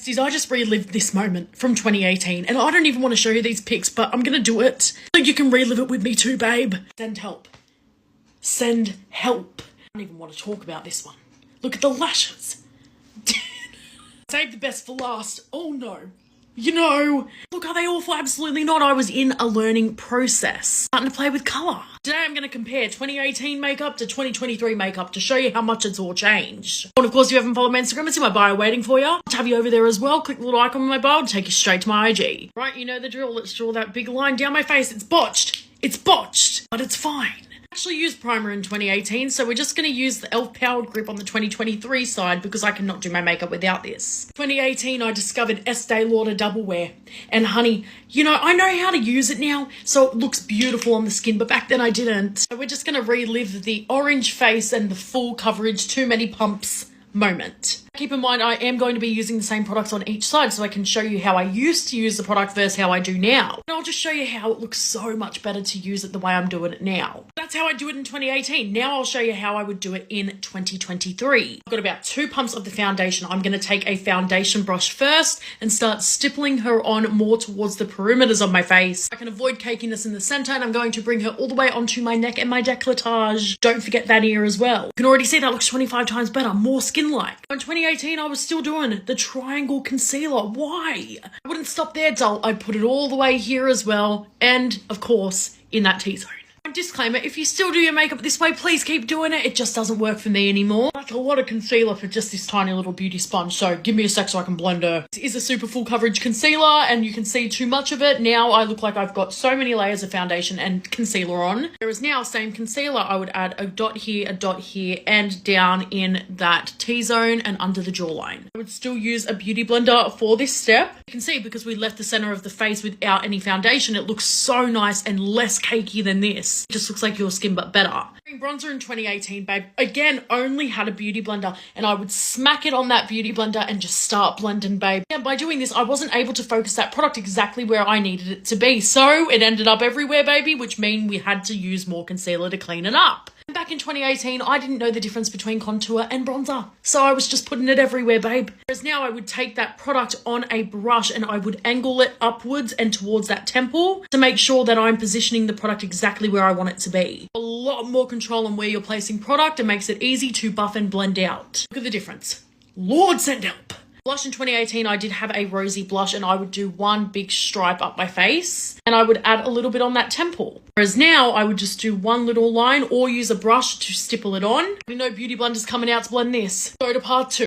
I just relived this moment from 2018 and I don't even want to show you these pics, but I'm going to do it so you can relive it with me too, babe. Send help. Send help. I don't even want to talk about this one. Look at the lashes. Save the best for last. Oh no. You know, look, are they awful? Absolutely not. I was in a learning process, starting to play with colour. Today I'm going to compare 2018 makeup to 2023 makeup to show you how much it's all changed. And of course, if you haven't followed my Instagram, it's in my bio waiting for you. I'll have you over there as well. Click the little icon on my bio to take you straight to my IG. Right, you know the drill. Let's draw that big line down my face. It's botched. It's botched, but it's fine. I actually used primer in 2018, so we're just going to use the e.l.f. Powered Grip on the 2023 side because I cannot do my makeup without this. 2018, I discovered Estee Lauder Double Wear. And honey, you know, I know how to use it now, so it looks beautiful on the skin, but back then I didn't. So we're just going to relive the orange face and the full coverage, too many pumps moment. Keep in mind, I am going to be using the same products on each side so I can show you how I used to use the product versus how I do now. And I'll just show you how it looks so much better to use it the way I'm doing it now. That's how I do it in 2018. Now I'll show you how I would do it in 2023. I've got about 2 pumps of the foundation. I'm going to take a foundation brush first and start stippling her on more towards the perimeters of my face. I can avoid cakiness in the center, and I'm going to bring her all the way onto my neck and my décolletage. Don't forget that ear as well. You can already see that looks 25 times better, more skin-like. In 2018, I was still doing the triangle concealer. Why? I wouldn't stop there, doll. I put it all the way here as well. And, of course, in that T-zone. Disclaimer, if you still do your makeup this way, please keep doing it. It just doesn't work for me anymore. That's a lot of concealer for just this tiny little beauty sponge, so give me a sec so I can blend her. This is a super full coverage concealer, and you can see too much of it. Now I look like I've got so many layers of foundation and concealer on. Whereas now, same concealer, I would add a dot here, and down in that T-zone and under the jawline. I would still use a beauty blender for this step. You can see because we left the center of the face without any foundation, it looks so nice and less cakey than this. It just looks like your skin, but better. Bronzer in 2018, babe. Again, only had a beauty blender, and I would smack it on that beauty blender and just start blending, babe. And by doing this, I wasn't able to focus that product exactly where I needed it to be, so it ended up everywhere, baby, which means we had to use more concealer to clean it up. Back in 2018, I didn't know the difference between contour and bronzer, so I was just putting it everywhere, babe. Whereas now I would take that product on a brush and I would angle it upwards and towards that temple to make sure that I'm positioning the product exactly where I want it to be. A lot more control on where you're placing product and makes it easy to buff and blend out. Look at the difference. Lord, send help. Blush in 2018, I did have a rosy blush, and I would do one big stripe up my face and I would add a little bit on that temple. Whereas now I would just do one little line or use a brush to stipple it on. We know beauty blender's coming out to blend this. Go to part 2.